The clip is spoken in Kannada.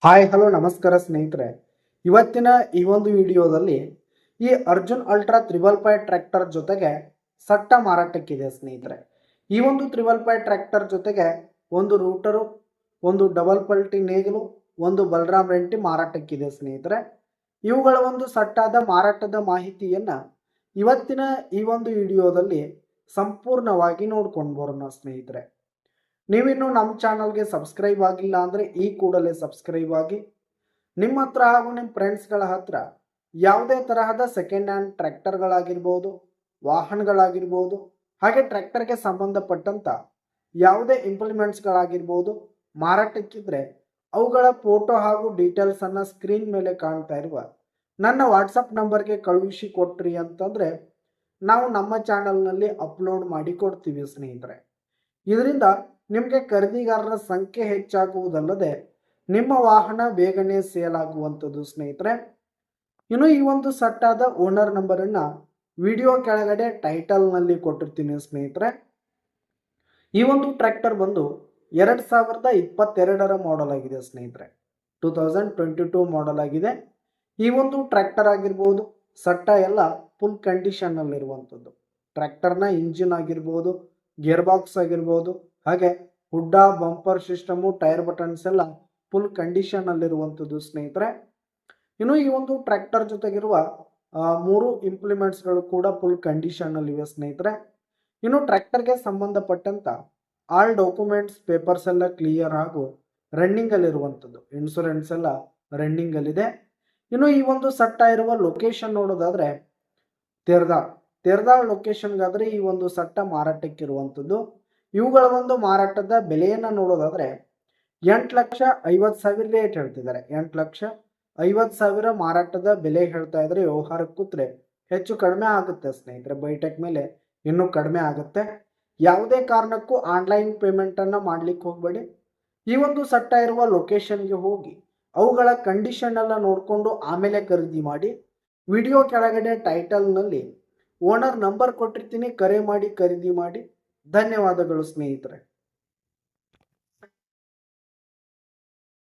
ಹಾಯ್ ಹಲೋ ನಮಸ್ಕಾರ ಸ್ನೇಹಿತರೆ. ಇವತ್ತಿನ ಈ ಒಂದು ವಿಡಿಯೋದಲ್ಲಿ ಈ ಅರ್ಜುನ್ ಅಲ್ಟ್ರಾ 555 ಟ್ರ್ಯಾಕ್ಟರ್ ಜೊತೆಗೆ ಸಟ್ಟ ಮಾರಾಟಕ್ಕಿದೆ ಸ್ನೇಹಿತರೆ. ಈ ಒಂದು 555 ಟ್ರ್ಯಾಕ್ಟರ್ ಜೊತೆಗೆ ಒಂದು ರೂಟರು, ಒಂದು ಡಬಲ್ ಪಲ್ಟಿ ನೇಗಿಲು, ಒಂದು ಬಲರಾಮ್ ರೆಂಟಿ ಮಾರಾಟಕ್ಕಿದೆ ಸ್ನೇಹಿತರೆ. ಇವುಗಳ ಒಂದು ಸಟ್ಟಾದ ಮಾರಾಟದ ಮಾಹಿತಿಯನ್ನ ಇವತ್ತಿನ ಈ ಒಂದು ವಿಡಿಯೋದಲ್ಲಿ ಸಂಪೂರ್ಣವಾಗಿ ನೋಡ್ಕೊಂಡು ಬರೋಣ ಸ್ನೇಹಿತರೆ. ನೀವಿನ್ನು ನಮ್ಮ ಚಾನಲ್ಗೆ ಸಬ್ಸ್ಕ್ರೈಬ್ ಆಗಿಲ್ಲ ಅಂದರೆ ಈ ಕೂಡಲೇ ಸಬ್ಸ್ಕ್ರೈಬ್ ಆಗಿ. ನಿಮ್ಮ ಹತ್ರ ಹಾಗೂ ನಿಮ್ಮ ಫ್ರೆಂಡ್ಸ್ಗಳ ಹತ್ರ ಯಾವುದೇ ತರಹದ ಸೆಕೆಂಡ್ ಹ್ಯಾಂಡ್ ಟ್ರ್ಯಾಕ್ಟರ್ಗಳಾಗಿರ್ಬೋದು, ವಾಹನಗಳಾಗಿರ್ಬೋದು, ಹಾಗೆ ಟ್ರ್ಯಾಕ್ಟರ್ಗೆ ಸಂಬಂಧಪಟ್ಟಂಥ ಯಾವುದೇ ಇಂಪ್ಲಿಮೆಂಟ್ಸ್ಗಳಾಗಿರ್ಬೋದು ಮಾರಾಟಕ್ಕಿದ್ರೆ ಅವುಗಳ ಫೋಟೋ ಹಾಗೂ ಡೀಟೇಲ್ಸನ್ನು ಸ್ಕ್ರೀನ್ ಮೇಲೆ ಕಾಣ್ತಾ ಇರುವ ನನ್ನ ವಾಟ್ಸಪ್ ನಂಬರ್ಗೆ ಕಳುಹಿಸಿ ಕೊಟ್ರಿ ಅಂತಂದರೆ ನಾವು ನಮ್ಮ ಚಾನಲ್ನಲ್ಲಿ ಅಪ್ಲೋಡ್ ಮಾಡಿ ಕೊಡ್ತೀವಿ ಸ್ನೇಹಿತರೆ. ಇದರಿಂದ ನಿಮಗೆ ಖರೀದಿಗಾರರ ಸಂಖ್ಯೆ ಹೆಚ್ಚಾಗುವುದಲ್ಲದೆ ನಿಮ್ಮ ವಾಹನ ಬೇಗನೆ ಸೇಲ್ ಆಗುವಂಥದ್ದು ಸ್ನೇಹಿತರೆ. ಇನ್ನು ಈ ಒಂದು ಸಟ್ಟಾದ ಓನರ್ ನಂಬರನ್ನು ವಿಡಿಯೋ ಕೆಳಗಡೆ ಟೈಟಲ್ನಲ್ಲಿ ಕೊಟ್ಟಿರ್ತೀನಿ ಸ್ನೇಹಿತರೆ. ಈ ಒಂದು ಟ್ರ್ಯಾಕ್ಟರ್ ಬಂದು 2022ರ ಮಾಡೆಲ್ ಆಗಿದೆ ಸ್ನೇಹಿತರೆ. 2022 ಮಾಡೆಲ್ ಆಗಿದೆ. ಈ ಒಂದು ಟ್ರ್ಯಾಕ್ಟರ್ ಆಗಿರ್ಬೋದು, ಸಟ್ಟ ಎಲ್ಲ ಫುಲ್ ಕಂಡೀಷನ್ನಲ್ಲಿರುವಂಥದ್ದು. ಟ್ರ್ಯಾಕ್ಟರ್ನ ಇಂಜಿನ್ ಆಗಿರ್ಬೋದು, ಗೇರ್ ಬಾಕ್ಸ್ ಆಗಿರ್ಬೋದು, ಹಾಗೆ ಹುಡ್ಡ, ಬಂಪರ್ ಸಿಸ್ಟಮು, ಟೈರ್ ಬಟನ್ಸ್ ಎಲ್ಲ ಫುಲ್ ಕಂಡೀಷನ್ನಲ್ಲಿರುವಂಥದ್ದು ಸ್ನೇಹಿತರೆ. ಇನ್ನು ಈ ಒಂದು ಟ್ರ್ಯಾಕ್ಟರ್ ಜೊತೆಗಿರುವ 3 ಇಂಪ್ಲಿಮೆಂಟ್ಸ್ಗಳು ಕೂಡ ಫುಲ್ ಕಂಡೀಷನ್ನಲ್ಲಿವೆ ಸ್ನೇಹಿತರೆ. ಇನ್ನು ಟ್ರ್ಯಾಕ್ಟರ್ಗೆ ಸಂಬಂಧಪಟ್ಟಂಥ ಆಲ್ ಡಾಕ್ಯುಮೆಂಟ್ಸ್ ಪೇಪರ್ಸ್ ಎಲ್ಲ ಕ್ಲಿಯರ್ ಹಾಗೂ ರನ್ನಿಂಗಲ್ಲಿರುವಂಥದ್ದು. ಇನ್ಶೂರೆನ್ಸ್ ಎಲ್ಲ ರನ್ನಿಂಗಲ್ಲಿದೆ. ಇನ್ನು ಈ ಒಂದು ಸಟ್ಟ ಇರುವ ಲೊಕೇಶನ್ ನೋಡೋದಾದರೆ ತೇರ್ದಾಳ್ ಲೊಕೇಶನ್ಗಾದರೆ ಈ ಒಂದು ಸಟ್ಟ ಮಾರಾಟಕ್ಕಿರುವಂಥದ್ದು. ಇವುಗಳ ಒಂದು ಮಾರಾಟದ ಬೆಲೆಯನ್ನು ನೋಡೋದಾದರೆ 8,50,000 ರೇಟ್ ಹೇಳ್ತಿದ್ದಾರೆ. 8,50,000 ಮಾರಾಟದ ಬೆಲೆ ಹೇಳ್ತಾ ಇದ್ರೆ ವ್ಯವಹಾರಕ್ಕೆ ಕೂತ್ರೆ ಹೆಚ್ಚು ಕಡಿಮೆ ಆಗುತ್ತೆ ಸ್ನೇಹಿತರೆ. ಬೈಟೆಕ್ ಮೇಲೆ ಇನ್ನೂ ಕಡಿಮೆ ಆಗುತ್ತೆ. ಯಾವುದೇ ಕಾರಣಕ್ಕೂ ಆನ್ಲೈನ್ ಪೇಮೆಂಟನ್ನು ಮಾಡ್ಲಿಕ್ಕೆ ಹೋಗಬೇಡಿ. ಈ ಒಂದು ಸಟ್ಟ ಇರುವ ಲೊಕೇಶನ್ಗೆ ಹೋಗಿ ಅವುಗಳ ಕಂಡೀಷನ್ ಎಲ್ಲ ನೋಡಿಕೊಂಡು ಆಮೇಲೆ ಖರೀದಿ ಮಾಡಿ. ವಿಡಿಯೋ ಕೆಳಗಡೆ ಟೈಟಲ್ನಲ್ಲಿ ಓನರ್ ನಂಬರ್ ಕೊಟ್ಟಿರ್ತೀನಿ, ಕರೆ ಮಾಡಿ ಖರೀದಿ ಮಾಡಿ. ಧನ್ಯವಾದಗಳು ಸ್ನೇಹಿತರೆ.